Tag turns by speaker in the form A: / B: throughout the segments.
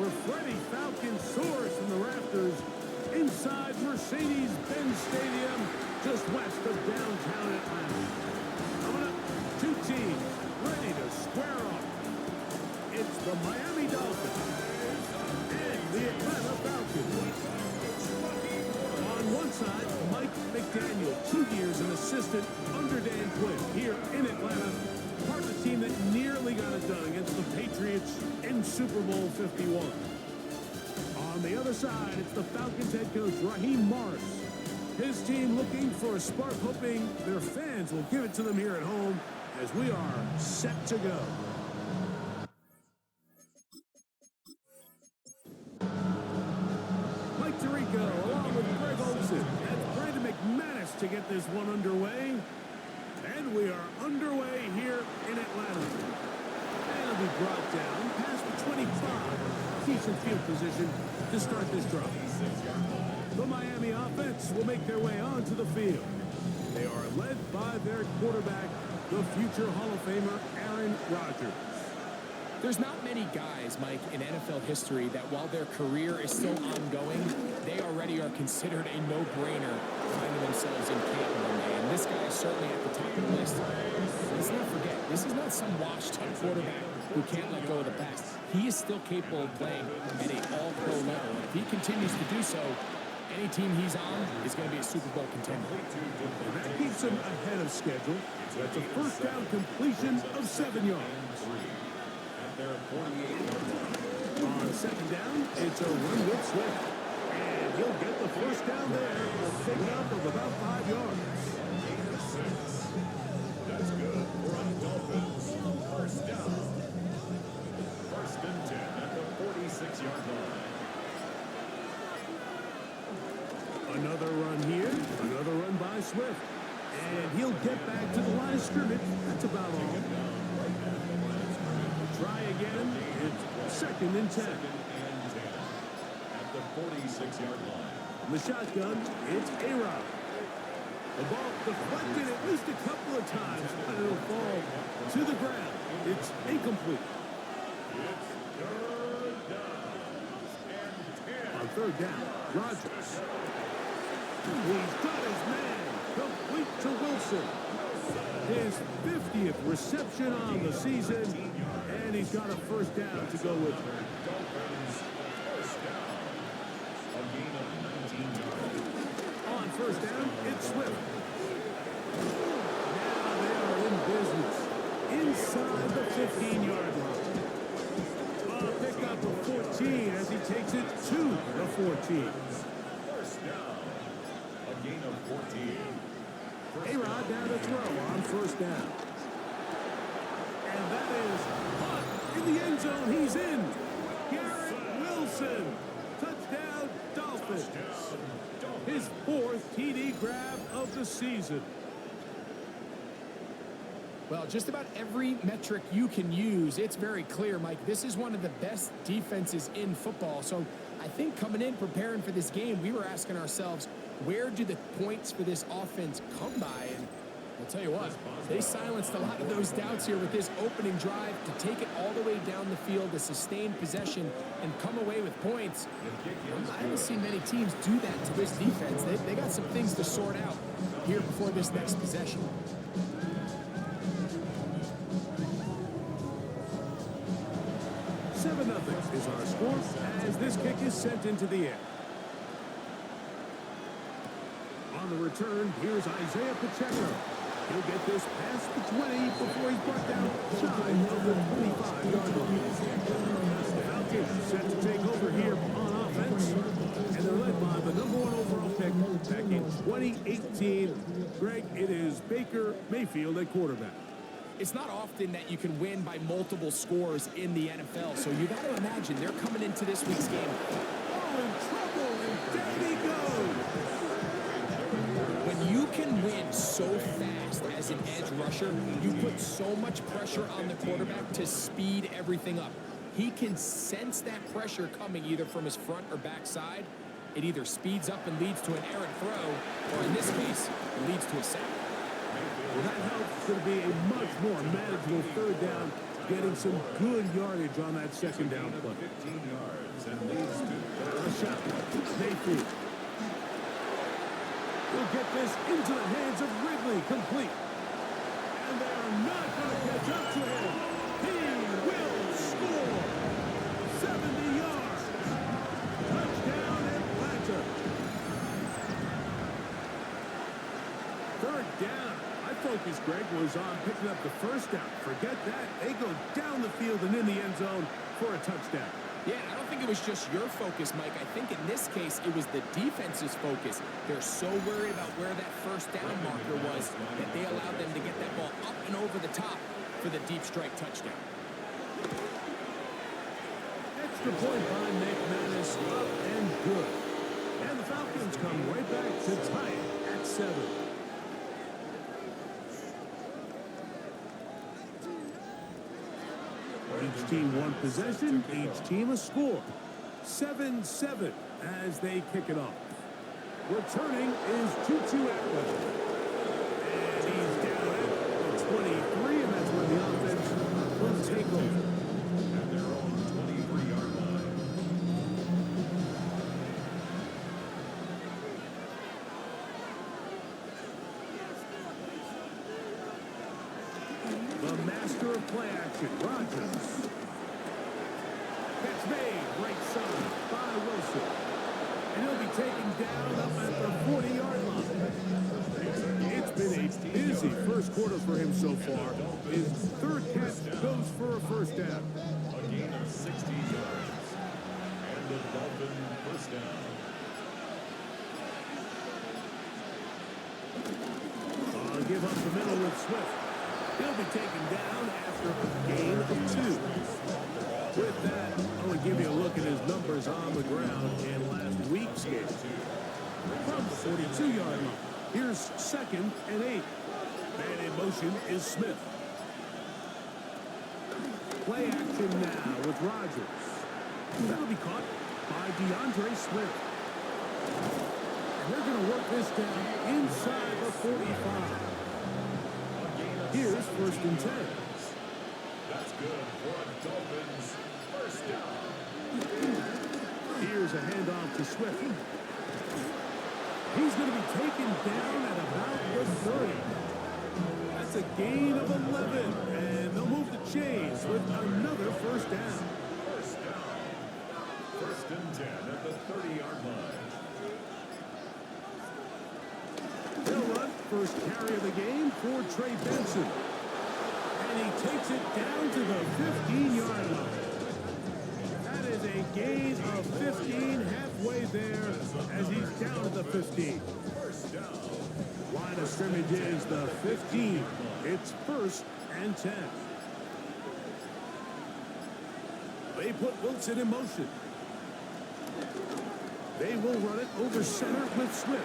A: where Freddie Falcon soars from the rafters inside Mercedes-Benz Stadium, just west of downtown Atlanta. Coming up, two teams ready to square off. It's the Miami Dolphins and the Atlanta Falcons. On one side, Mike McDaniel, 2 years an assistant under Dan Quinn here in Atlanta, part of the team that nearly got it done against the Patriots in Super Bowl 51. On the other side, it's the Falcons head coach, Raheem Morris. His team looking for a spark, hoping their fans will give it to them here at home as we are set to go. Mike Tirico along with Greg Olsen and Brandon McManus to get this one underway. And we are underway here in Atlanta. And it'll be brought down past the 25. Decent field position to start this drive. The Miami offense will make their way onto the field. They are led by their quarterback, the future Hall of Famer, Aaron Rodgers.
B: There's not many guys, Mike, in NFL history that while their career is still ongoing, they already are considered a no-brainer finding themselves in camp one day. And this guy is certainly at the top of the list. Let's not forget, this is not some washed-up quarterback who can't let go of the best. He is still capable of playing at an all-pro level. If he continues to do so, any team he's on is going to be a Super Bowl contender.
A: And that keeps him ahead of schedule. That's a first down completion of 7 yards. On second down, it's a run with Swift. And he'll get the first down there. A pickup of about 5 yards.
C: That's good for a Dolphins first down. First and 10 at the 46-yard line.
A: Another run here, another run by Swift. And he'll get back to the line of scrimmage. That's about all. Try again. It's second and 10.
C: At the 46-yard line.
A: The shotgun, it's A-Rod. The ball deflected at least a couple of times, but it'll fall to the ground. It's incomplete.
C: It's third down. And 10.
A: On third down, Rodgers. He's got his man. Complete to Wilson. His 50th reception on the season, and he's got a first down to go with.
C: Dolphins first down. A gain of 19 yards.
A: On first down, it's Swift. Now they are in business. Inside the 15-yard line. A pickup of 14 as he takes it to the 14.
C: First down. A gain of 14.
A: A-Rod down to throw on first down. And that is caught in the end zone. He's in. Garrett Wilson. Touchdown, Dolphins. His fourth TD grab of the season.
B: Well, just about every metric you can use, it's very clear, Mike. This is one of the best defenses in football. So I think coming in, preparing for this game, we were asking ourselves, where do the points for this offense come by? And I'll tell you what, they silenced a lot of those doubts here with this opening drive to take it all the way down the field, to sustain possession, and come away with points. I haven't seen many teams do that to this defense. They got some things to sort out here before this next possession.
A: 7-0 is our score as this kick is sent into the air. On the return, here's Isaiah Pacheco. He'll get this past the 20 before he's brought down shy of the 25-yard line. The Falcons set to take over here on offense, and they're led by the #1 overall pick back in 2018. Greg, it is Baker Mayfield at quarterback.
B: It's not often that you can win by multiple scores in the NFL, so you got to imagine they're coming into this week's game.
A: Oh, in trouble, and down he goes.
B: When you can win so fast as an edge rusher, you put so much pressure on the quarterback to speed everything up. He can sense that pressure coming either from his front or back side. It either speeds up and leads to an errant throw, or in this case, leads to a sack.
A: Well, that helps. It's going to be a much more manageable third down getting some good yardage on that second down play.
C: 15 yards and leads to
A: A shot. Mayfield. He'll get this into the hands of Ridley, complete. And they are not going to catch up to him. He will score. 70 yards. Touchdown Atlanta. Third down. My focus, Greg, was on picking up the first down. Forget that. They go down the field and in the end zone for a touchdown.
B: Yeah, I don't think it was just your focus, Mike. I think in this case, it was the defense's focus. They're so worried about where that first down marker was that they allowed them to get that ball up and over the top for the deep strike touchdown.
A: Extra point by McManus, up and good. And the Falcons come right back to tie it at 7. Each team one possession, each team a score. 7-7 as they kick it off. Returning is Tutu Atwell. And he's down at the 23, and that's where the offense will take over.
C: at their own 23-yard line.
A: The master of play action, Rodgers. Catch made, right side by Wilson. And he'll be taken down up at the 40-yard line. It's been a busy first quarter for him so far. His third catch goes for a first down.
C: A gain of 60 yards. And the Dolphin first down.
A: Give up the middle with Swift. He'll be taken down after a gain of 2. With that, I want to give you a look at his numbers on the ground in last week's game. From the 42-yard line, here's 2nd and 8. Man in motion is Smith. Play action now with Rodgers. That'll be caught by DeAndre Swift. And they're going to work this down inside the 45. Here's 1st and 10.
C: That's good for a Dolphins first down.
A: Here's a handoff to Swift. He's going to be taken down at about the 30. That's a gain of 11. And they'll move the chains with another first down.
C: First down. 1st and 10 at the 30-yard line.
A: They'll run first carry of the game for Trey Benson. And he takes it down to the 15-yard line. That is a gain of 15 halfway there as he's down at the 15.
C: First down.
A: Line of scrimmage is the 15. It's 1st and 10. They put Wilson in motion. They will run it over center with Swift.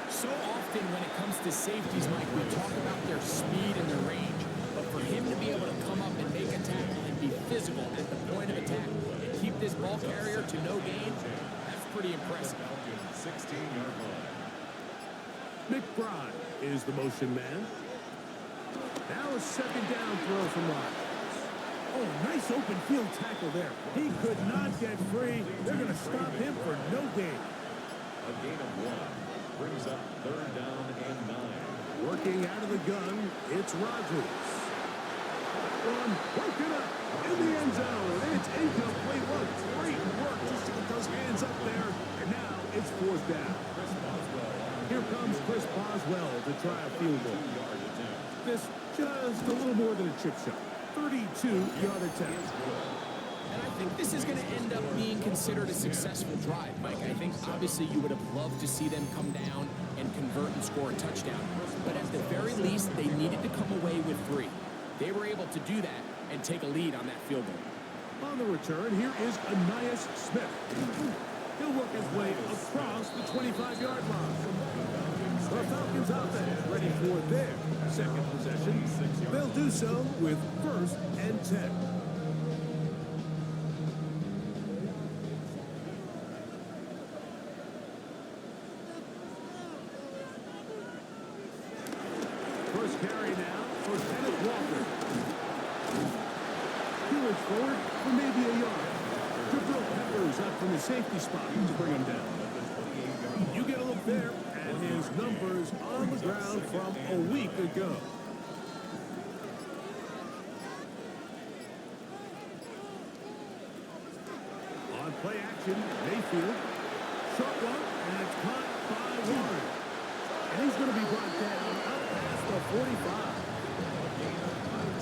B: So often when it comes to safeties, Mike, we talk about their speed and their range. But for him to be able to come up and make a tackle and be physical at the point of attack and keep this ball carrier to no gain, that's pretty impressive.
C: 16-yard line.
A: McBride is the motion man. Now a 2nd down throw from Rodgers. Oh, nice open field tackle there. He could not get free. They're going to stop him for no gain.
C: A gain of 1 brings up 3rd down and 9.
A: Working out of the gun, it's Rodgers. One, broken up in the end zone. It's incomplete. What great work just to get those hands up there. And now it's 4th down. Here comes Chris Boswell to try a field goal. This just a little more than a chip shot. 32-yard attempt.
B: And I think this is going to end up being considered a successful drive, Mike. I think obviously you would have loved to see them come down and convert and score a touchdown. But at the very least, they needed to come away with 3. They were able to do that and take a lead on that field goal.
A: On the return, here is Anias Smith. He'll work his way across the 25-yard line. The Falcons offense ready for their 2nd possession. They'll do so with 1st and 10. First carry now for Kenneth Walker. push forward for maybe a yard. Jabril Peppers up from the safety spot to bring him down. You get a look there at his numbers on the ground from a week ago. On play action, Mayfield. Short one, and it's caught by Warren. And he's going to be brought down up past the 45.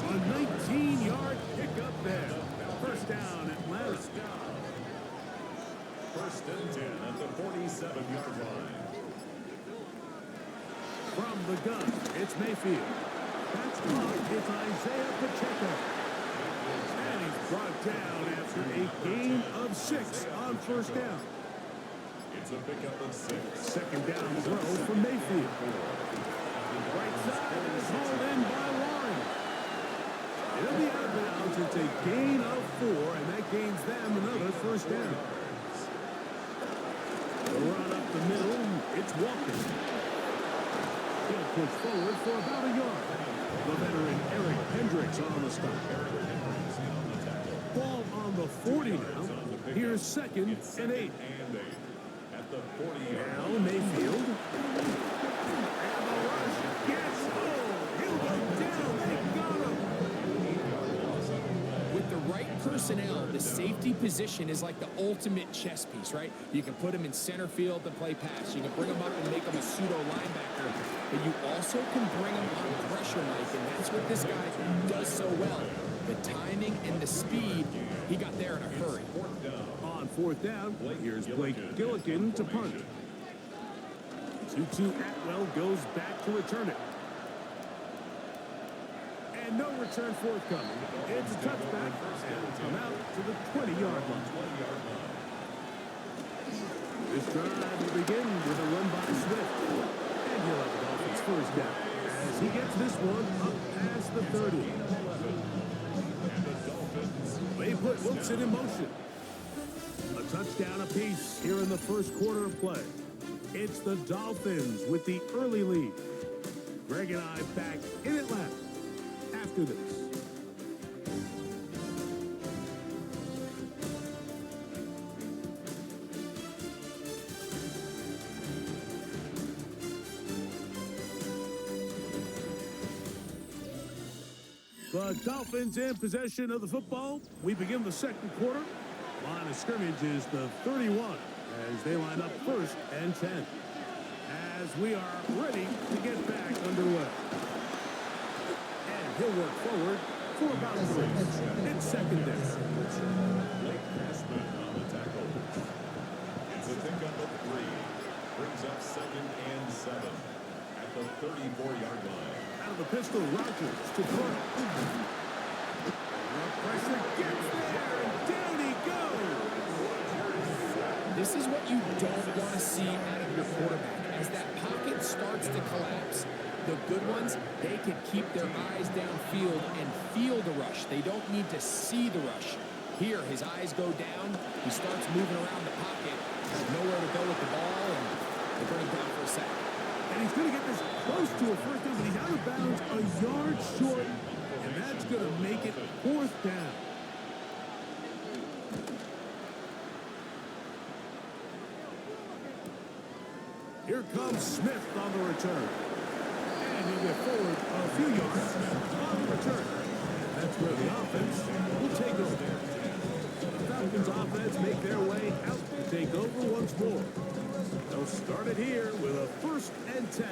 A: A 19-yard pickup there. First down, Atlanta.
C: First and 10 at the 47-yard line.
A: From the gun, it's Mayfield. That's caught. It's Isaiah Pacheco. And he's brought down after a gain of 6 on first down.
C: It's a pickup of 6.
A: Second down throw for Mayfield. Right side is hauled in by Warren. It'll be out of bounds. It's a gain of 4, and that gains them another first down. The run up the middle, it's Walker. He'll push forward for about a yard. The veteran Eric Hendricks on the stop. Ball on the 40 now. Here's second and 8.
C: At the 40-yard
A: now Mayfield. And the rush. Yes! Oh! He'll go down. They got him.
B: With the right personnel, the safety position is like the ultimate chess piece, right? You can put him in center field to play pass. You can bring him up and make him a pseudo linebacker. But you also can bring him on pressure, Mike, and that's what this guy does so well. The timing and the speed, he got there in a hurry.
A: On fourth down, here's Blake Gillikin to punt. 2-2 Atwell goes back to return it. And no return forthcoming. It's a touchback and come out to the 20-yard line. This drive will begin with a run by Swift. And he'll have the Dolphins first down as he gets this one up past the 30. They put Wilson in motion. A touchdown apiece here in the first quarter of play. It's the Dolphins with the early lead. Greg and I back in Atlanta after this. The Dolphins in possession of the football. We begin the second quarter. Line of scrimmage is the 31 as they line up first and 10. As we are ready to get back underway. And he'll work forward for about 3. It's second down.
C: Blake Cashman on the tackle. It's a pickup of 3. Brings up second and 7 at the 34-yard line.
A: Out of the pistol, Rodgers to throw. Pressure gets there, and down he goes.
B: This is what you don't want to see out of your quarterback. As that pocket starts to collapse, the good ones, they can keep their eyes downfield and feel the rush. They don't need to see the rush. Here, his eyes go down. He starts moving around the pocket. There's nowhere to go with the ball, and they bring him down for a sack.
A: And he's going to get this close to a first down, but he's out of bounds a yard short, and that's going to make it fourth down. Here comes Smith on the return. And he'll get forward a few yards on the return. That's where the offense will take over. The Falcons offense make their way out to take over once more. They'll start it here with a first and 10.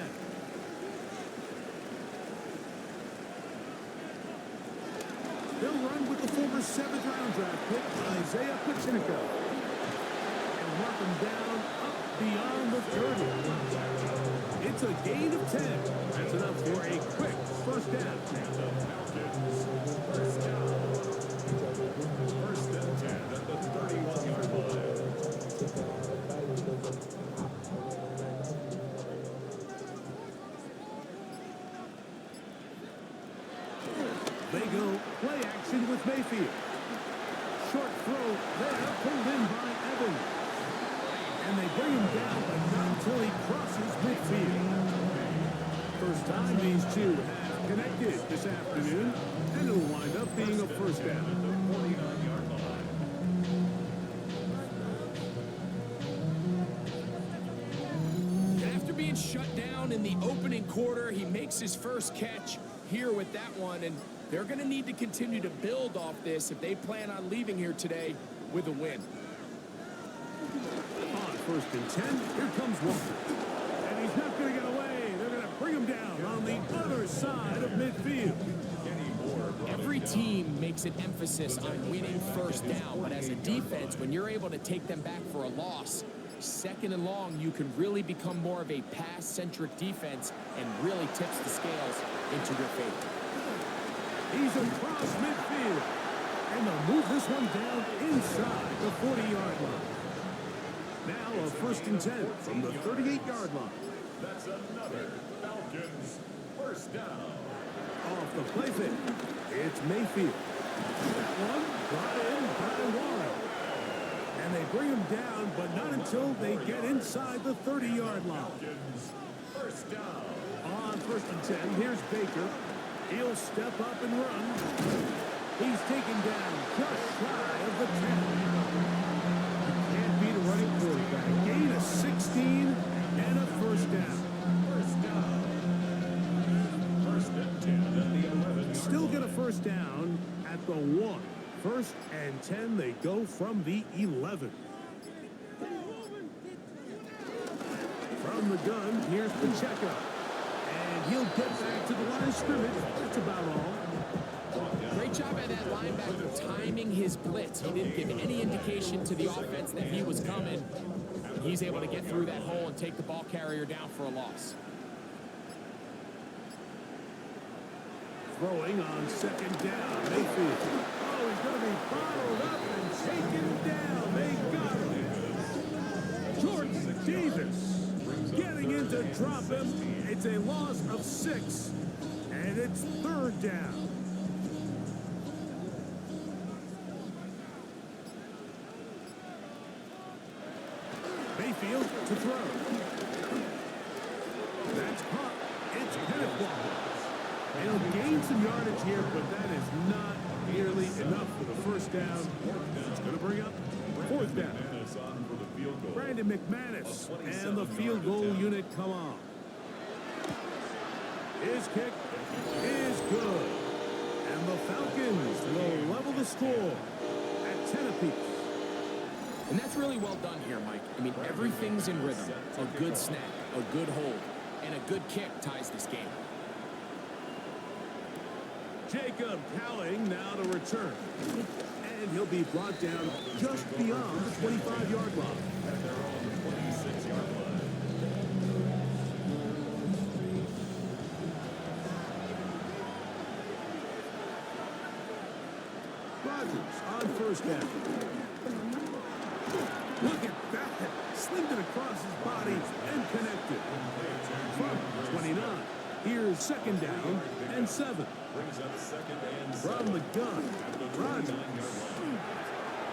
A: They'll run with the former 7th-round draft pick, Isaiah Pacheco. And mark him down up beyond the 30. It's a gain of 10. That's enough for a quick first down.
C: First and 10 at the 31-yard line.
A: They go play action with Mayfield. Short throw there, pulled in by Evans. And they bring him down, but not until he crosses midfield. First time these two have connected this afternoon, and it'll wind up being a first down.
B: gets shut down in the opening quarter. He makes his first catch here with that one, and they're going to need to continue to build off this if they plan on leaving here today with a win.
A: On 1st and 10, here comes Walker. And he's not going to get away. They're going to bring him down on the other side of midfield.
B: Every team makes an emphasis on winning first down, but as a defense, when you're able to take them back for a loss, 2nd and long, you can really become more of a pass-centric defense and really tips the scales into your favor.
A: He's across midfield. And they'll move this one down inside the 40-yard line. Now a 1st and 10 from the 38-yard line.
C: That's another Falcons first down.
A: Off the play fake, it's Mayfield. That one brought in by Warren. And they bring him down, but not until they get inside the 30-yard line.
C: Falcons first down.
A: On 1st and 10, here's Baker. He'll step up and run. He's taken down just shy of the 10. You can't beat a running quarterback. Gain of 16 and a 1st down.
C: First down. 1st and 10 at the 11.
A: Still get a 1st down at the 1. 1st and 10, they go from the 11. From the gun, here's Pacheco. And he'll get back to the line of scrimmage. That's about all.
B: Great job by that linebacker timing his blitz. He didn't give any indication to the offense that he was coming. He's able to get through that hole and take the ball carrier down for a loss.
A: Throwing on 2nd down, Mayfield. Oh, he's going to be bottled up and taken down. They got him. Jordan Davis getting in to drop him. It's a loss of 6, and it's 3rd down. Mayfield to throw. That's caught. It's Kenneth Walker. And he'll gain some yardage here, but that is not nearly enough for the 1st down. It's going to bring up 4th down. Brandon McManus and the field goal unit come on. His kick is good. And the Falcons will level the score at 10 apiece.
B: And that's really well done here, Mike. I mean, everything's in rhythm. A good snap, a good hold, and a good kick ties this game.
A: Jacob Cowling now to return. And he'll be brought down just beyond the 25-yard line.
C: At their own 26-yard line.
A: Rodgers on 1st down. Look at that. Slipped it across his body and connected. From 29. Here's 2nd down and 7.
C: Brings up 2nd and 7.
A: From the gun, Rodgers.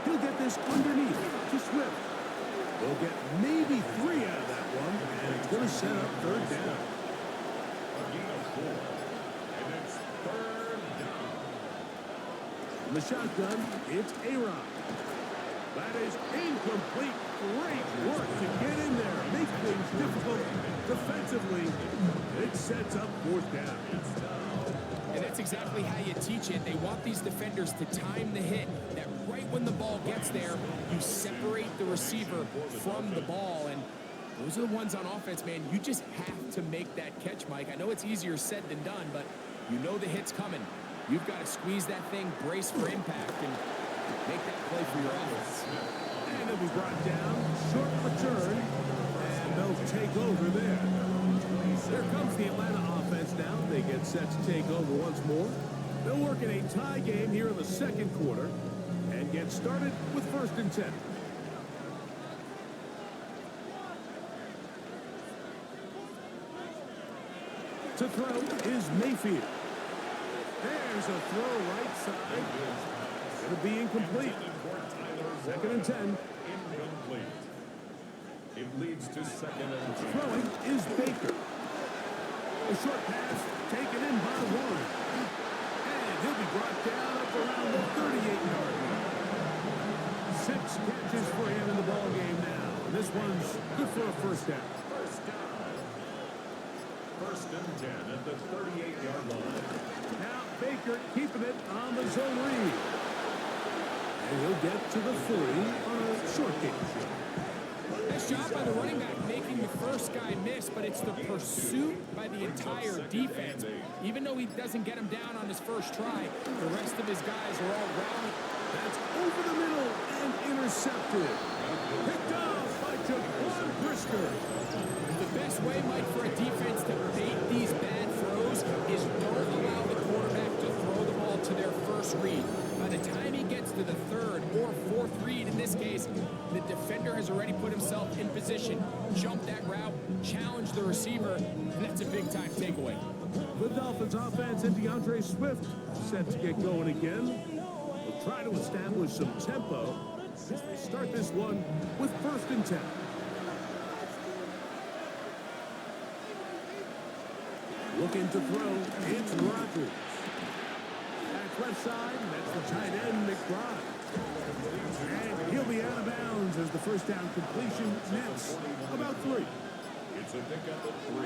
A: He'll get this underneath to Swift. They'll get maybe 3 out of that one, and it's going to set up 3rd down.
C: A gain of 4. And it's 3rd down.
A: In the shotgun, it's A-Rod. That is incomplete. Great work to get in there. Make things difficult defensively. It sets up 4th down.
B: And that's exactly how you teach it. They want these defenders to time the hit, that right when the ball gets there, you separate the receiver from the ball. And those are the ones on offense, man. You just have to make that catch, Mike. I know it's easier said than done, but you know the hit's coming. You've got to squeeze that thing, brace for impact, and make that play for your offense.
A: And it'll be brought down, short return, and they'll take over there. Here comes the Atlanta offense now. They get set to take over once more. They'll work in a tie game here in the 2nd quarter and get started with 1st and 10. To throw is Mayfield. There's a throw right side. It'll be incomplete. 2nd and 10.
C: Incomplete. It leads to 2nd and 10.
A: Throwing is Baker. A short pass taken in by Warren. And he'll be brought down up around the 38-yard line. 6 catches for him in the ball game now. And this one's good for a 1st down.
C: First down. First and 10 at the 38-yard line.
A: Now Baker keeping it on the zone read. And he'll get to the 40 on a short kick.
B: Nice job by the running back making the first guy miss, but it's the pursuit by the entire defense. Even though he doesn't get him down on his first try, the rest of his guys are all rallying.
A: That's over the middle and intercepted. Picked off by Jaquan Brisker.
B: The best way, Mike, for a defense to bait these bad throws is don't allow the quarterback to throw the ball to their first read. By the time he gets to the third or fourth read, in this case, the defender has already put himself in position, jumped that route, challenged the receiver, and that's a big-time takeaway.
A: The Dolphins offense and DeAndre Swift set to get going again. They'll try to establish some tempo as they start this one with first and 10. Looking to throw, it's Rodgers. Back left side, that's the tight end, McBride. And he'll be out of bounds as the first down completion nets about 3.
C: It's a pickup of 3.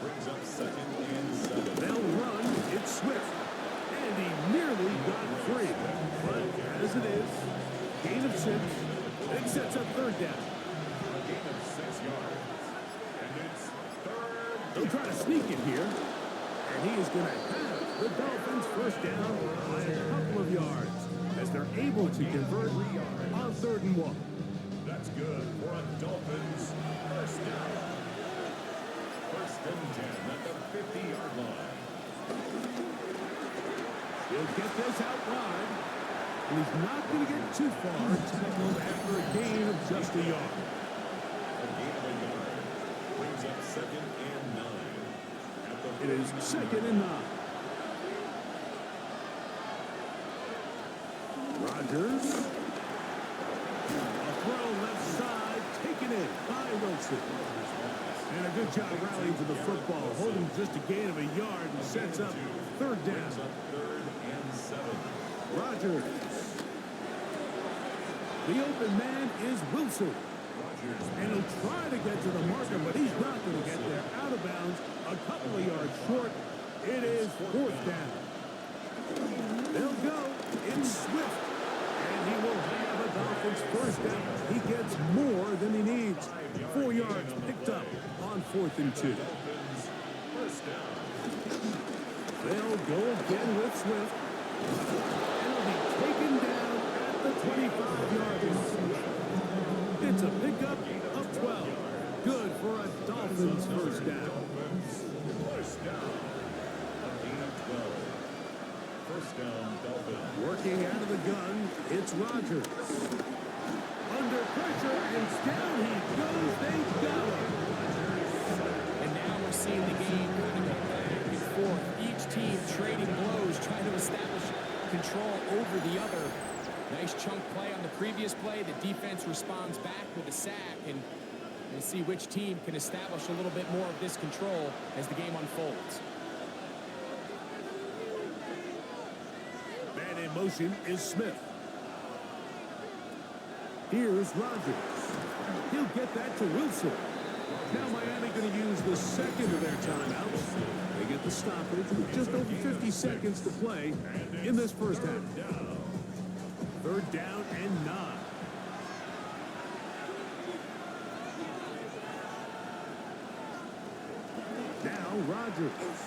C: Brings up second and 7.
A: They'll run, it's Swift. And he nearly got free. But as it is, gain of 6. It sets up third down.
C: A gain of 6 yards. And it's third.
A: They'll try to sneak it here. And he is going to have the Dolphins first down by a couple of yards as they're able to convert on 3rd and 1.
C: That's good for a Dolphins first down. First and 10 at the 50-yard line.
A: He'll get this out wide. And he's not going to get too far, tackled after a gain of just a yard.
C: A gain of a yard. Brings up second and 9.
A: It is 2nd and 9. Rodgers. A throw left side, taken in by Wilson. And a good job rallying to the football, holding just a gain of a yard and sets up 3rd down.
C: Third and 7.
A: Rodgers. The open man is Wilson. And he'll try to get to the marker, but he's not going to get there. Out of bounds, a couple of yards short. It is 4th down. They'll go in Swift. And he will have a Dolphins first down. He gets more than he needs. 4 yards picked up on 4th and 2. They'll go again with Swift. And he'll be taken down at the 25-yard line. It's a pickup of 12. Good for a Dolphins first down.
C: First down. A gain of 12. First down, Dolphins.
A: Working out of the gun, it's Rodgers. Under pressure, and down he goes. They got him.
B: And now we're seeing the game kind of go back and forth. Each team trading blows, trying to establish control over the other. Nice chunk play on the previous play. The defense responds back with a sack, and we'll see which team can establish a little bit more of this control as the game unfolds.
A: Man in motion is Smith. Here's Rodgers. He'll get that to Wilson. Now Miami going to use the second of their timeouts. They get the stoppage with just over 50 seconds to play in this first half. 3rd down and 9. Now Rodgers.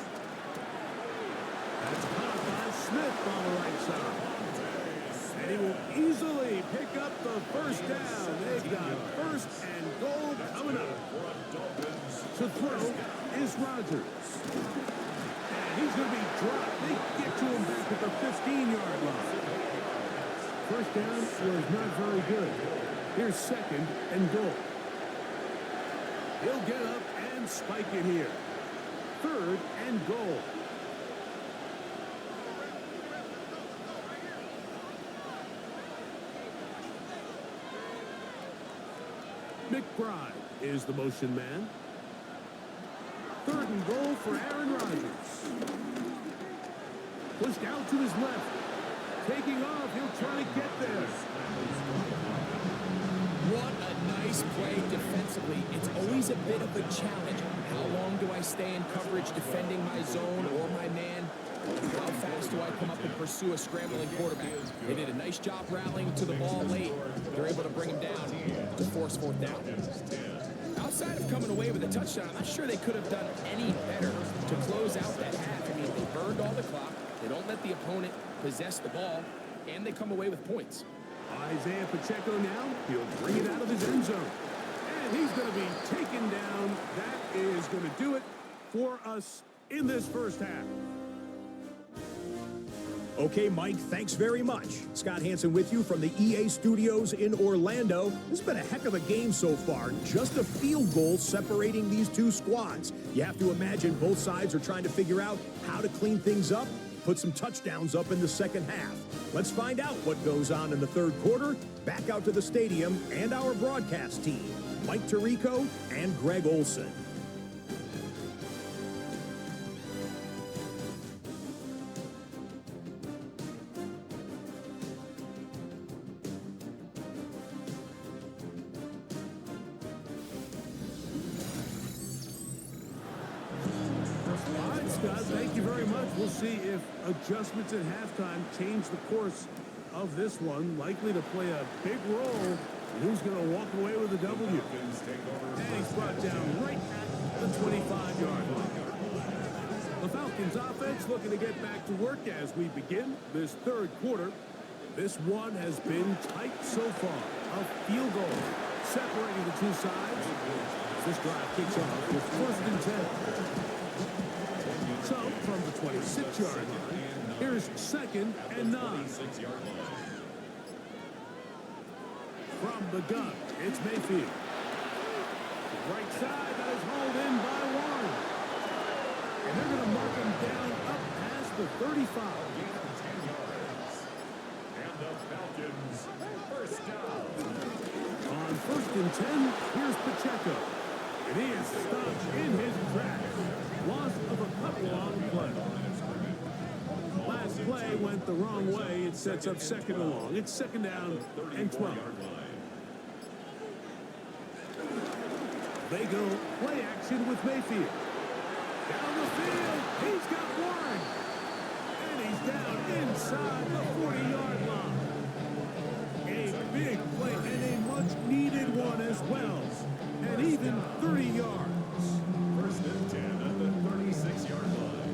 A: That's caught by Smith on the right side. And he will easily pick up the first down. They've got 1st and goal coming up. To throw is Rodgers. And he's going to be dropped. They get to him back at the 15-yard line. First down was not very good. Here's 2nd and goal. He'll get up and spike it here. 3rd and goal. McBride is the motion man. 3rd and goal for Aaron Rodgers. Pushed out to his left. Taking off, he'll try to get there.
B: What a nice play defensively. It's always a bit of a challenge. How long do I stay in coverage defending my zone or my man? How fast do I come up and pursue a scrambling quarterback? They did a nice job rallying to the ball late. They're able to bring him down to force fourth down. Outside of coming away with a touchdown, I'm not sure they could have done any better to close out that half. I mean, they burned all the clock. They don't let the opponent possess the ball, and they come away with points.
A: Isaiah Pacheco now. He'll bring it out of his end zone. And he's going to be taken down. That is going to do it for us in this first half.
D: Okay, Mike, thanks very much. Scott Hansen with you from the EA Studios in Orlando. This has been a heck of a game so far. Just a field goal separating these two squads. You have to imagine both sides are trying to figure out how to clean things up, put some touchdowns up in the second half. Let's find out what goes on in the third quarter. Back out to the stadium and our broadcast team, Mike Tirico and Greg Olson.
A: Scott, thank you very much. We'll see if adjustments at halftime change the course of this one. Likely to play a big role in who's going to walk away with a W. And he's brought down right at the 25-yard line. The Falcons offense looking to get back to work as we begin this third quarter. This one has been tight so far. A field goal separating the two sides. This drive kicks off with 1st and 10. So, from the 26-yard line, here's 2nd and 9. From the gun, it's Mayfield. Right side, that is hauled in by Warren. And they're going to mark him down up past the 35.
C: And the Falcons, first down.
A: On 1st and 10, here's Pacheco. And he is stopped in his tracks. Loss of a couple on the play. Last play went the wrong way. It sets up 2nd and long. It's 2nd down and 12. They go play action with Mayfield. Down the field. He's got Warren. And he's down inside the 40-yard line. A big play and a much-needed one as well. And even 30 yards.
C: 1st and 10 at the 36-yard line.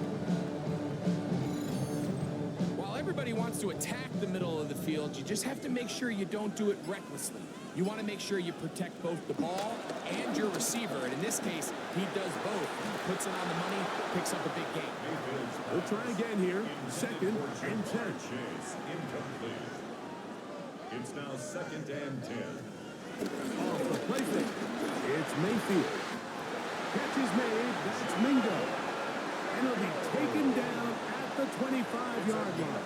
B: While everybody wants to attack the middle of the field, you just have to make sure you don't do it recklessly. You want to make sure you protect both the ball and your receiver. And in this case, he does both. He puts it on the money, picks up a big gain.
A: We'll try again here. 2nd and 10.
C: Chase incomplete. It's now 2nd and 10.
A: Off the play fake. It's Mayfield. Catch is made. That's Mingo. And he'll be taken down at the 25-yard line.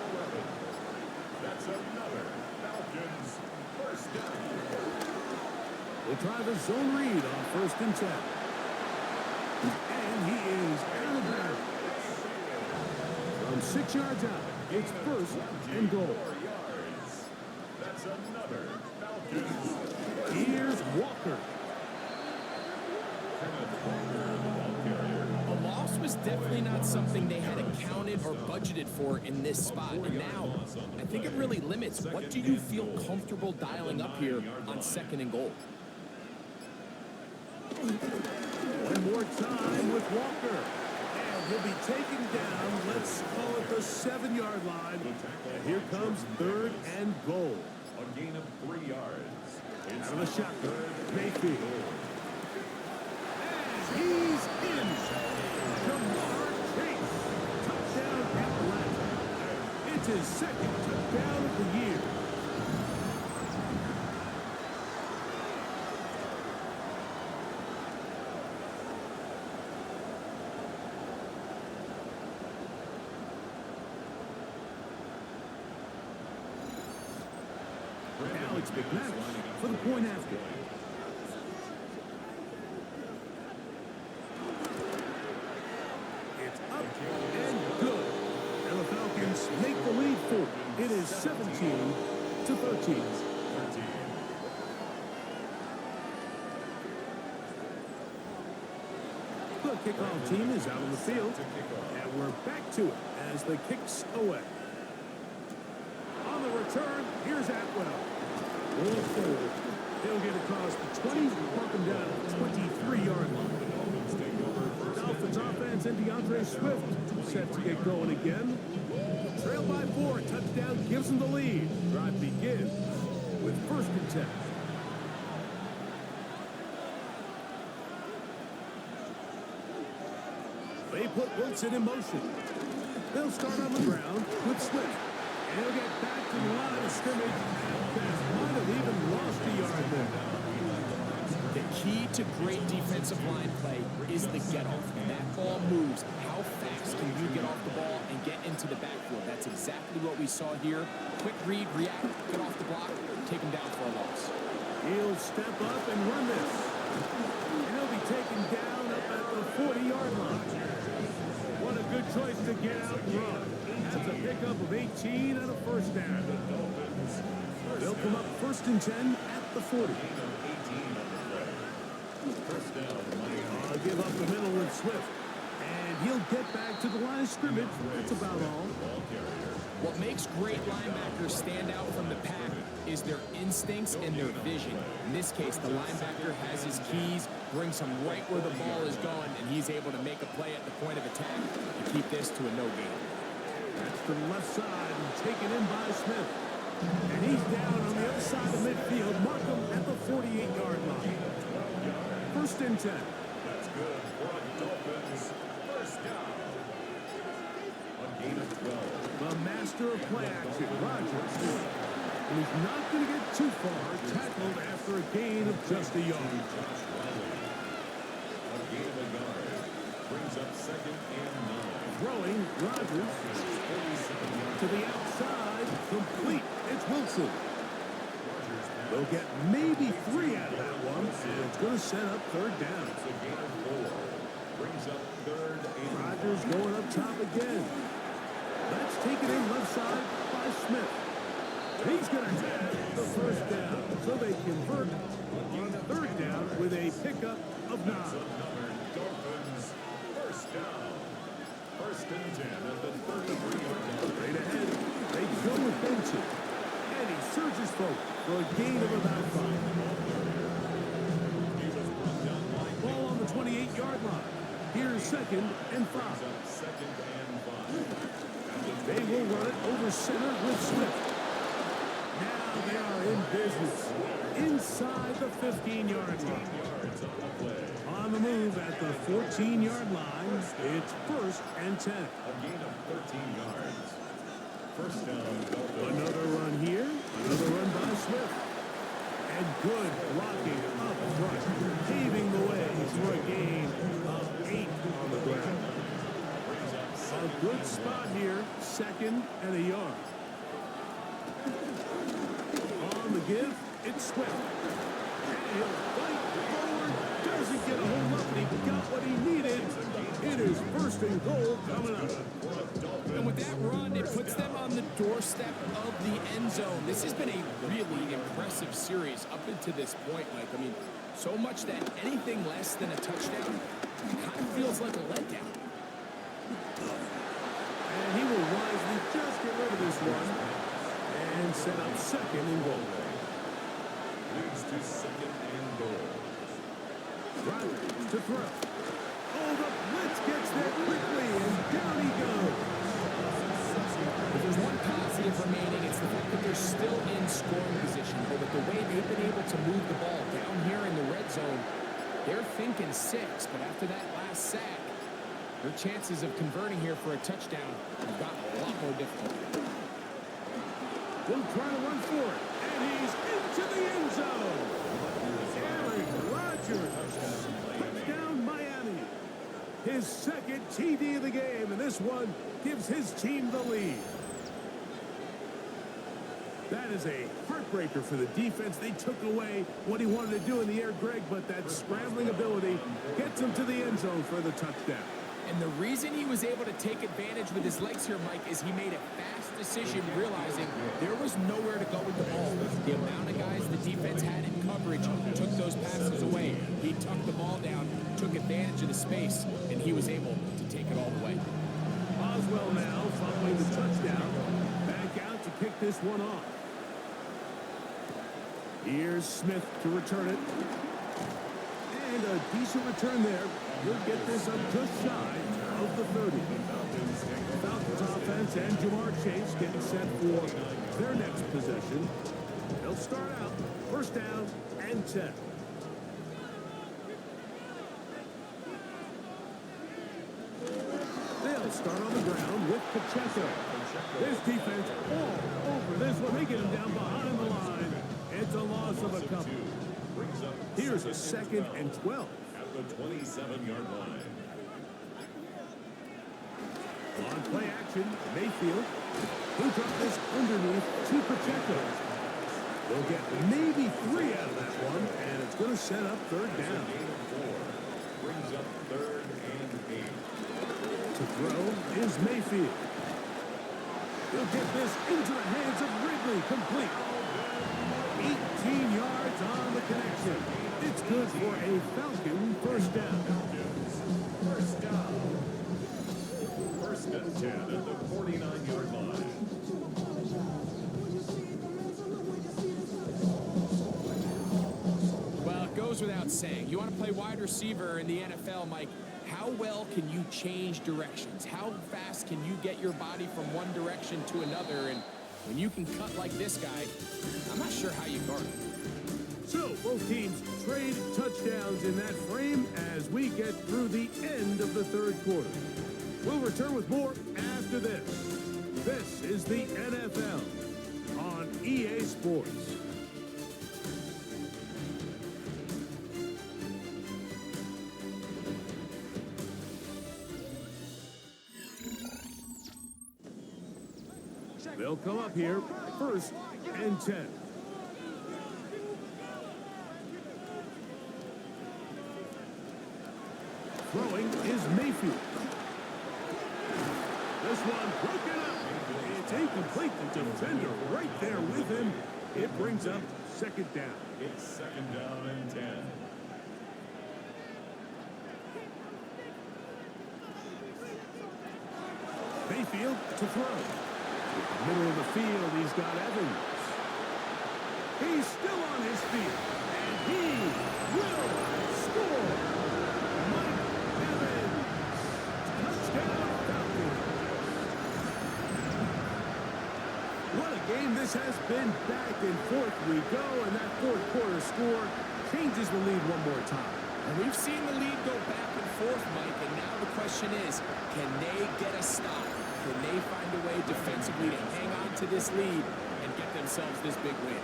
C: That's another Falcons first down.
A: We'll try the zone read on 1st and 10. And he is out of bounds. From 6 yards out, it's 1st and goal.
C: 4 yards. That's another Falcons.
A: Here's Walker.
B: A loss was definitely not something they had accounted or budgeted for in this spot. And now, I think it really limits what do you feel comfortable dialing up here on 2nd and goal.
A: One more time with Walker. And he'll be taken down, let's call it the 7-yard line. And here comes 3rd and goal.
C: A gain of 3 yards.
A: Out of the shotgun, Mayfield. And he's in. Jamar Chase. Touchdown Atlanta. It's his 2nd touchdown of the year. Alex McManus for the point after. It's up and good. And the Falcons make the lead 4. It is 17-13. The kickoff team is out on the field, and we're back to it as the kick's away. On the return, here's Atwell. Roll forward. He'll get across the 20, mark him down at the 23-yard line. Dolphins offense and DeAndre Swift set to get going again. Trail by 4, touchdown gives them the lead. Drive begins with 1st and 10. They put Wilson in motion. They'll start on the ground with Swift. And he'll get back to the line of scrimmage. Might have even lost a yard there.
B: The key to great defensive line play is the get-off. When that ball moves, how fast can you get off the ball and get into the backfield? That's exactly what we saw here. Quick read, react, get off the block, take him down for a loss.
A: He'll step up and run this. And he'll be taken down up at the 40-yard line. What a good choice to get out and run. That's a pickup of 18 and a 1st down. They'll come up 1st and 10 at the 40. I'll give up the middle with Swift. And he'll get back to the line of scrimmage. That's about all.
B: What makes great linebackers stand out from the pack is their instincts and their vision. In this case, the linebacker has his keys, brings him right where the ball is going, and he's able to make a play at the point of attack and keep this to a no gain.
A: That's to the left side and taken in by Smith. And he's down on the other side of midfield. Mark him at the 48-yard line. 1st and 10.
C: That's good for the Dolphins. 1st down. A gain of 12.
A: The master of play action, Rodgers. And he's not going to get too far. Tackled after a gain of just a yard.
C: A gain of a yard. Brings up 2nd and 9.
A: Throwing, Rodgers. To the outside, complete. It's Wilson. They'll get maybe 3 out of that one, and it's going to set up 3rd down.
C: It's a gain of 4. Brings up 3rd and
A: Rodgers going up top again. That's taken in left side by Smith. He's going to have the 1st down, so they convert on 3rd down with a pickup of 9.
C: Dolphins. 1st down. 1st and 10 at the 33-yard line.
A: Straight ahead, they go with Benson. And he surges forward for a gain of about 5. Ball on the 28-yard line. Here's 2nd and 5.
C: 2nd and 5.
A: They will run it over center with Swift. Now they are in business inside the 15-yard line. On the move at the 14-yard line, it's 1st and 10.
C: A gain of 13 yards. 1st down.
A: Another run here, another run by Swift. And good blocking up front, paving the way for a gain of 8 on the ground. A good spot here, 2nd and a yard. On the give, it's Swift. And he'll fight forward, doesn't get a hold up, and he got what he needed. It is 1st and goal coming up.
B: And with that run, it puts them on the doorstep of the end zone. This has been a really impressive series up until this point, Mike. I mean, so much that anything less than a touchdown kind of feels like a letdown.
A: And he will wisely just get rid of this one and set up 2nd and goal.
C: Leads to 2nd and goal.
A: Rodgers to throw. Oh, the blitz gets there quickly, and down he goes.
B: If there's one positive remaining, it's the fact that they're still in scoring position. But with the way they've been able to move the ball down here in the red zone, they're thinking 6. But after that last sack, their chances of converting here for a touchdown have gotten a lot more difficult.
A: He'll try to run for it, and he's into the end zone. Aaron Rodgers, touchdown Miami. His 2nd TD of the game, and this one gives his team the lead. That is a heartbreaker for the defense. They took away what he wanted to do in the air, Greg, but that scrambling ability gets him to the end zone for the touchdown.
B: And the reason he was able to take advantage with his legs here, Mike, is he made a fast decision realizing there was nowhere to go with the ball. The amount of guys the defense had in coverage took those passes away. He tucked the ball down, took advantage of the space, and he was able to take it all the way.
A: Boswell now following the touchdown. Back out to kick this one off. Here's Smith to return it. And a decent return there. He'll get this up just shy of the 30. Falcons offense and Jamar Chase getting set for their next possession. They'll start out first down and 10. They'll start on the ground with Pacheco. This defense all over this one. They get him down behind the line. It's a loss of a couple. Here's a 2nd and 12.
C: At the 27-yard line.
A: On play action, Mayfield. He'll drop this underneath to Pacheco. They'll get maybe 3 out of that one, and it's going to set up third down.
C: Brings up 3rd and 8.
A: To throw is Mayfield. He'll get this into the hands of Ridley, complete. 18 yards on the connection. It's good for a Falcon first down.
C: First down. 1st and 10 at the 49-yard line.
B: Well, it goes without saying. You want to play wide receiver in the NFL, Mike, how well can you change directions? How fast can you get your body from one direction to another? And when you can cut like this guy, I'm not sure how you guard him.
A: So both teams trade touchdowns in that frame as we get through the end of the 3rd quarter. We'll return with more after this. This is the NFL on EA Sports. They'll come up here, 1st and 10. Throwing is Mayfield. This one broken up. It's incomplete. The defender right there with him. It brings up 2nd down.
C: It's 2nd down and 10.
A: Mayfield to throw. Middle of the field, he's got Evans. He's still on his feet, and he will score. Mike Evans, touchdown Falcons. What a game this has been. Back and forth we go, and that 4th quarter score changes the lead one more time.
B: And we've seen the lead go back and forth, Mike, and now the question is, can they get a stop? Can they find a way defensively to hang on to this lead and get themselves this big win?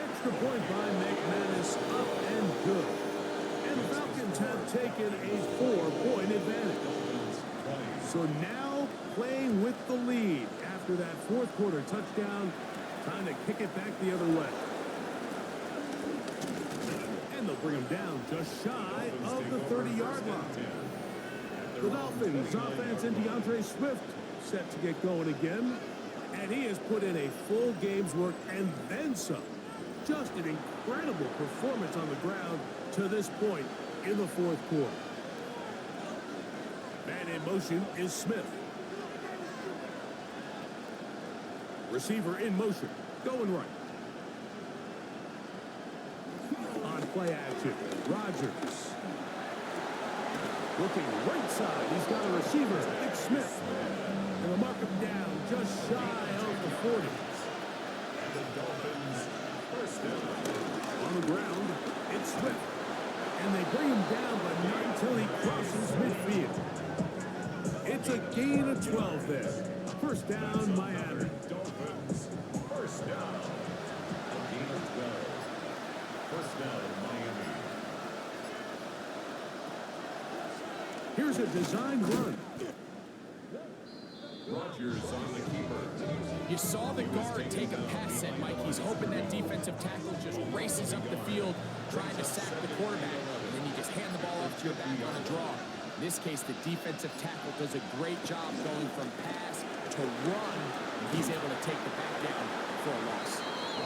A: Extra point by McManus, up and good. And the Falcons have taken a 4-point advantage. So now playing with the lead after that 4th quarter touchdown, time to kick it back the other way. And they'll bring him down just shy of the 30-yard line. The Dolphins offense and DeAndre Swift set to get going again. And he has put in a full game's work and then some. Just an incredible performance on the ground to this point in the 4th quarter. Man in motion is Smith. Receiver in motion, going right. On play action, Rodgers. Looking right side, he's got a receiver, it's Smith. And they'll mark him down just shy of the 40.
C: The Dolphins first down.
A: On the ground, it's Swift. And they bring him down, but not until he crosses midfield. It's a gain of 12 there. First down, Miami.
C: Dolphins first down. A gain of 12. First down, Miami.
A: Here's a design run.
C: Rodgers on the keeper.
B: You saw the guard take a pass set, Mike. He's hoping that defensive tackle just races up the field, trying to sack the quarterback, and then you just hand the ball off to your back on a draw. In this case, the defensive tackle does a great job going from pass to run, and he's able to take the back down for a loss.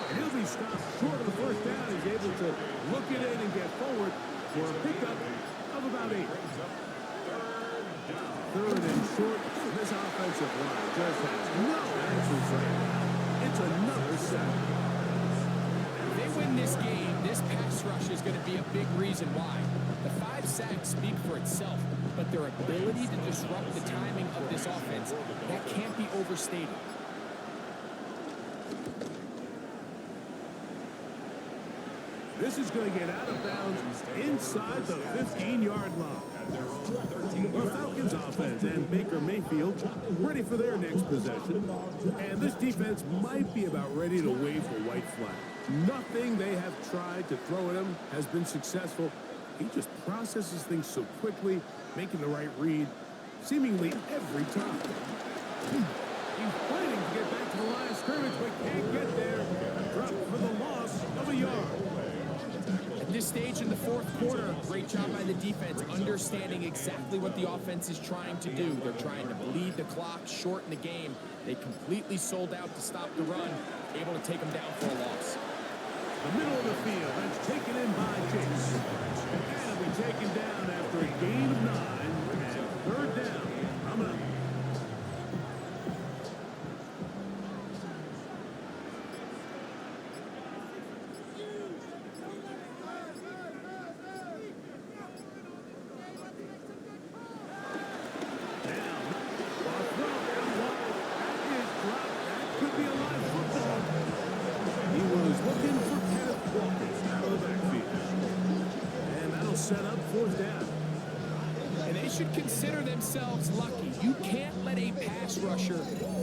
A: And he'll be stopped short of the first down. He's able to look it in and get forward for a pickup of about 8. Third and short. This offensive line just has no answers right now. It's another sack.
B: If they win this game, this pass rush is going to be a big reason why. The 5 sacks speak for itself, but their ability to disrupt the timing of this offense, that can't be overstated.
A: This is going to get out of bounds inside the 15-yard line. The Falcons offense and Baker Mayfield ready for their next possession. And this defense might be about ready to wave the white flag. Nothing they have tried to throw at him has been successful. He just processes things so quickly, making the right read seemingly every time. He's fighting to get back to the line of scrimmage, but can't get there. Dropped for the loss of a yard.
B: At this stage in the fourth quarter, great job by the defense, understanding exactly what the offense is trying to do. They're trying to bleed the clock, shorten the game. They completely sold out to stop the run, able to take them down for a loss.
A: The middle of the field, that's taken in by Chase. And it'll be taken down after a gain of 9 and third down. Coming up. Set up fourth down.
B: And they should consider themselves lucky. You can't let a pass rusher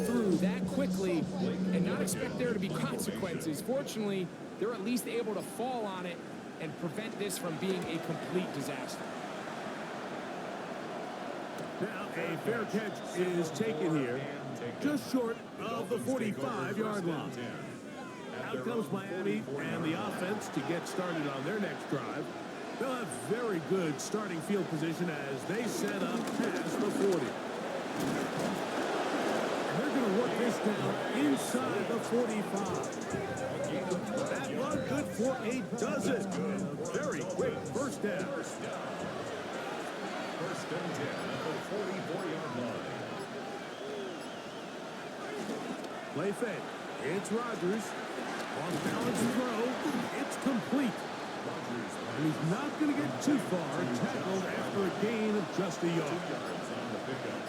B: through that quickly and not expect there to be consequences. Fortunately, they're at least able to fall on it and prevent this from being a complete disaster.
A: Now a fair catch is taken here, just short of the 45-yard line. Out comes Miami and the offense to get started on their next drive. They'll have very good starting field position as they set up past the 40. And they're going to work this down inside the 45. That run good for a dozen. Very quick first down.
C: First and 10 at the 44-yard line.
A: Play fake. It's Rodgers. Off balance throw. It's complete. And he's not going to get too far, tackled after a gain of just a yard.
C: 2 yards on the pickup.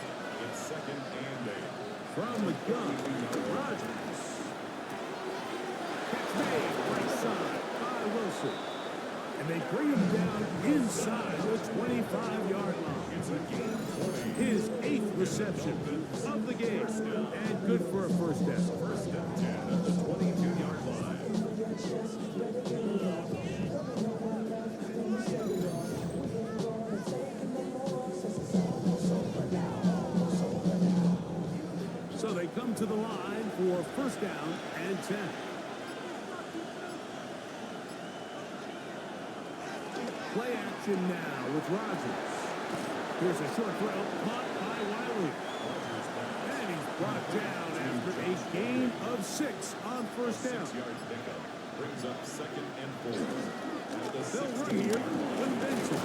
C: It's second and 8.
A: From the gun, Rodgers. Catch made, right side by Wilson. And they bring him down inside the 25-yard line.
C: It's a gain of 20.
A: His 8th reception of the game. And good for a first down.
C: First and 10 at the 22-yard line.
A: So they come to the line for first down and 10. Play action now with Rodgers. Here's a short throw caught by Wiley. And he's brought down after a gain of 6 on first down.
C: 6-yard pickup brings up second and 4.
A: They'll run here with Benson.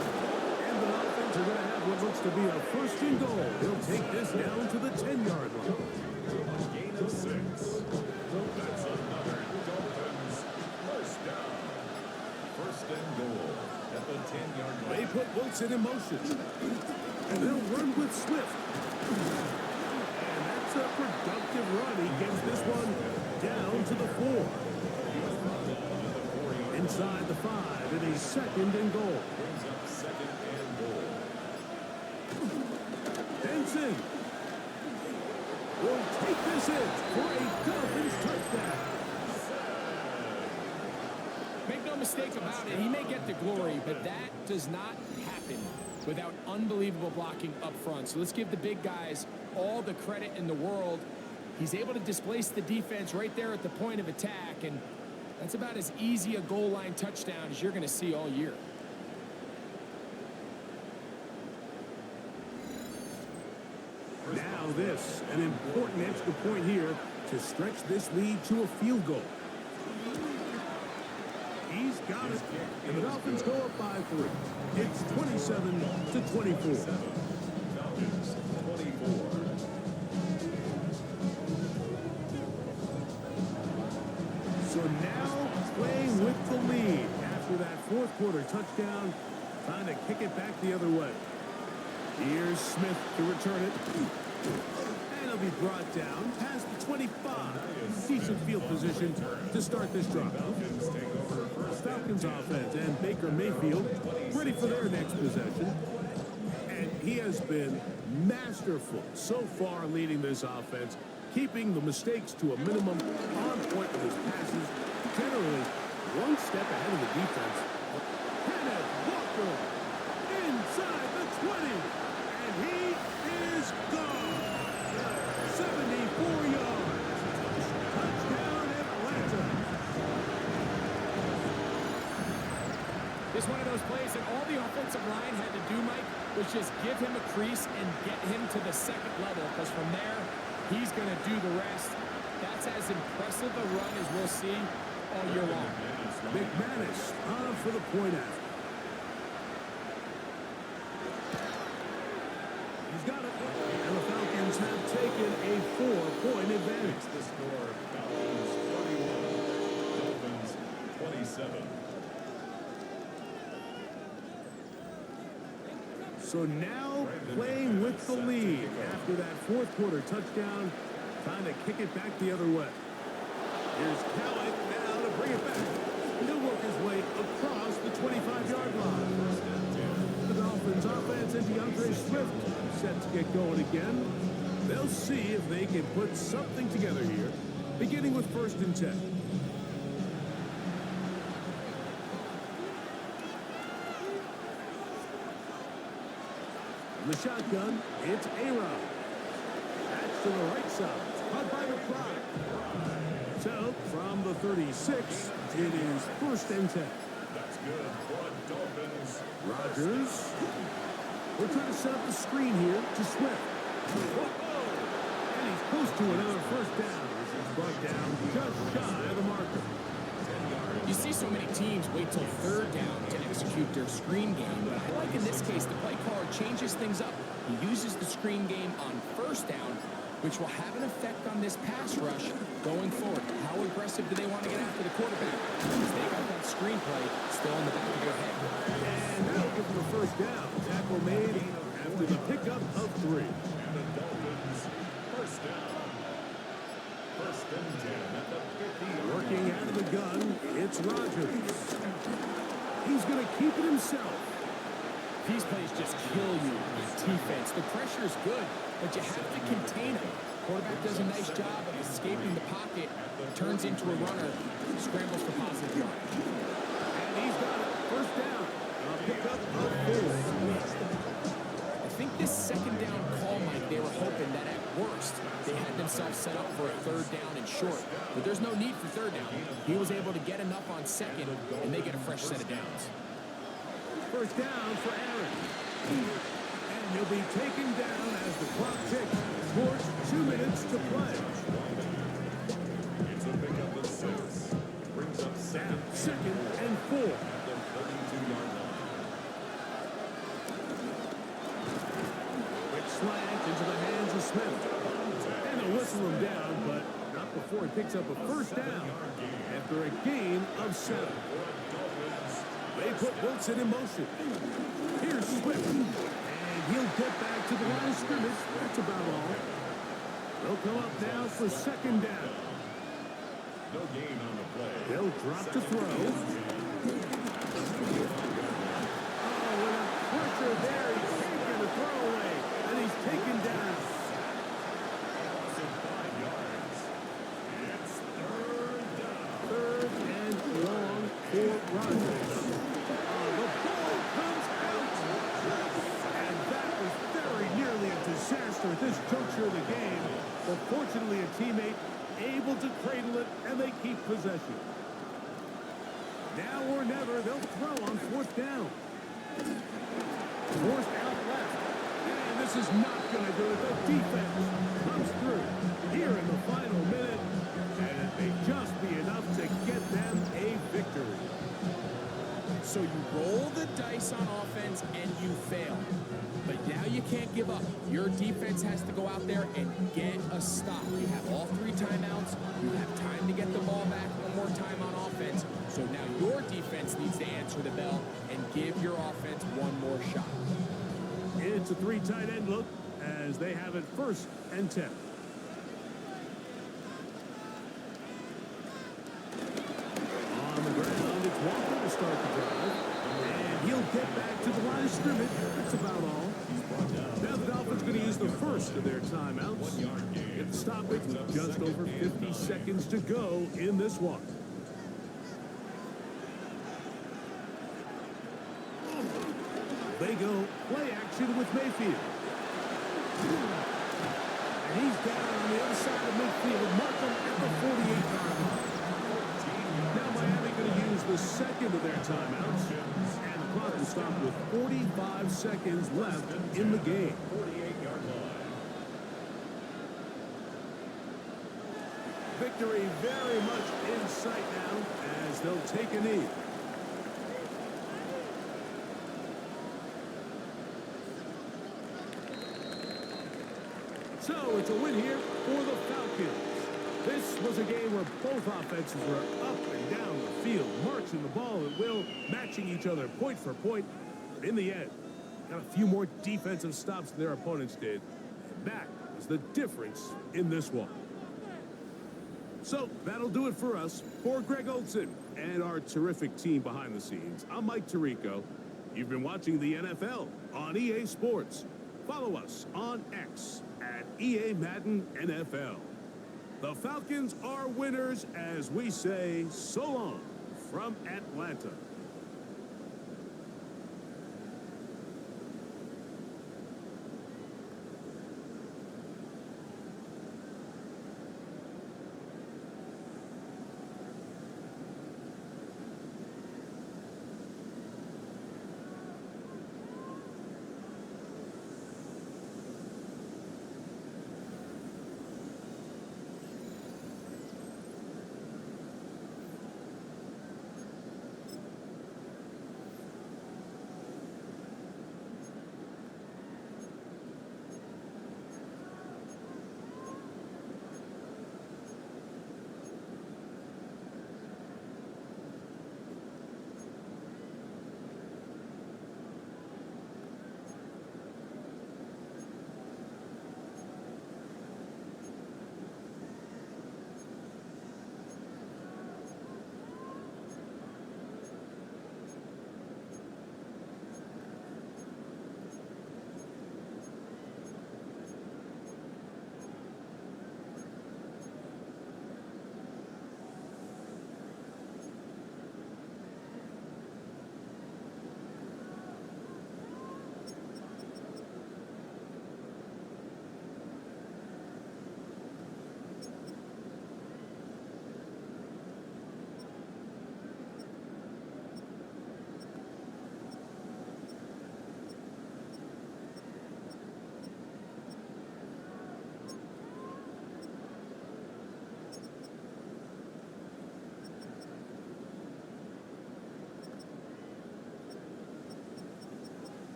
A: And the Dolphins are going to have what looks to be a first and goal. They'll take this down to the 10-yard line.
C: Gain of 6. That's another Dolphins first down. First and goal at the 10-yard line.
A: They put Wilson in motion. And they'll run with Swift. And that's a productive run. He gets this one down to the 4. Inside the 5, it is second and goal.
C: Brings up second and goal.
A: Benson will take this in for a Dolphins touchdown.
B: Make no mistake about it, he may get the glory, but that does not happen without unbelievable blocking up front. So let's give the big guys all the credit in the world. He's able to displace the defense right there at the point of attack, and That's about as easy a goal line touchdown as you're going to see all year.
A: Now this, an important extra point here to stretch this lead to a field goal. He's got it, and the Dolphins go up by 3. It's 27-24.
C: Falcons 24.
A: So now playing with the lead after that fourth quarter touchdown, trying to kick it back the other way. Here's Smith to return it. And he'll be brought down past the 25. Decent field position to start this drive. Falcons offense and Baker Mayfield ready for their next possession. And he has been masterful so far leading this offense, keeping the mistakes to a minimum, on point with his passes, generally one step ahead of the defense. Kenneth Walker inside the 20, and he is gone. 74 yards. Touchdown Atlanta.
B: It's one of those plays that all the offensive line had to do, Mike, was just give him a crease and get him to the second level, because from there, he's going to do the rest. That's as impressive a run as we'll see all year long.
A: McManus on for the point after. He's got it. And the Falcons have taken a 4-point advantage.
C: The score, Falcons 31, Dolphins 27.
A: So now playing with the lead after that fourth quarter touchdown, trying to kick it back the other way. Here's Cowett now to bring it back. He'll work his way across the 25-yard line. The Dolphins offense and DeAndre Swift set to get going again. They'll see if they can put something together here, beginning with 1st and 10. In the shotgun, it's A-Rod. That's to the right side. Caught by the Pride. So, from the 36, it is 1st and 10.
C: That's good for the Dolphins.
A: Rodgers. We're trying to set up the screen here to Swift. And he's close to another 1st down. This is brought down just shy of the marker.
B: You see so many teams wait till 3rd down to execute their screen game, but I like in this case the play caller changes things up. He uses the screen game on 1st down, which will have an effect on this pass rush going forward. How aggressive do they want to get after the quarterback? Because they got that screen play still in the back of their head.
A: And that'll give them a 1st down. Tackle made after the pickup of 3.
C: And the Dolphins 1st down. 1st and 10 at the 50.
A: Working out of the gun, it's Rodgers. He's going to keep it himself.
B: These plays just kill you on defense. The pressure is good, but you have to contain him. Quarterback does a nice job of escaping the pocket, turns into a runner, scrambles for positive yards.
A: And he's got it. 1st down. A pickup of 4.
B: I think this 2nd down call, Mike, they were hoping that at worst they had themselves set up for a 3rd down and short. But there's no need for 3rd down. He was able to get enough on 2nd, and they get a fresh set of downs.
A: 1st down for Aaron. And he'll be taken down as the clock ticks towards 2 minutes to play.
C: It's a pickup of 6. Brings up
A: 2nd and 4.
C: at the 32-yard line.
A: Quick slant into the hands of Smith. And they'll whistle him down, but not before he picks up a 1st down after a gain of 7. They put Wilson in motion. Here's Swift. And he'll get back to the line of scrimmage. That's about all. They'll come up now for 2nd down.
C: No gain on the play.
A: They'll drop to throw. Oh, and a pressure there. He's taking the throw away. And he's taken down.
C: 5 yards. It's 3rd down.
A: 3rd and long for Rodgers. The ball comes out. And that was very nearly a disaster at this juncture of the game. But fortunately, a teammate able to cradle it, and they keep possession. Now or never, they'll throw on fourth down. Forced out left. And this is not going to do it. The defense comes through here in the final minute. And it may just be enough to get them a victory.
B: So you roll the dice on offense and you fail. But now you can't give up. Your defense has to go out there and get a stop. You have all 3 timeouts. You have time to get the ball back one more time on offense. So now your defense needs to answer the bell and give your offense one more shot.
A: It's a 3 tight end look as they have it 1st and 10. On the ground, it's Walker to start the drive. And he'll get back to the line of scrimmage. That's about all. Now the Dolphins going to use the first of their timeouts. Get the stoppage with just over 50 seconds to go in this one. They go play action with Mayfield. And he's down on the other side of midfield. Mark him at the 48-yard line. Now Miami going to use the second of their timeouts. And the clock will stop with 45 seconds left in the game.
C: 48-yard line.
A: Victory very much in sight now as they'll take a knee. So it's a win here for the Falcons. This was a game where both offenses were up and down the field, marching the ball at will, matching each other point for point. But in the end, got a few more defensive stops than their opponents did. And that was the difference in this one. So that'll do it for us. For Greg Olson and our terrific team behind the scenes, I'm Mike Tirico. You've been watching the NFL on EA Sports. Follow us on X at EA Madden NFL. The Falcons are winners as we say so long from Atlanta.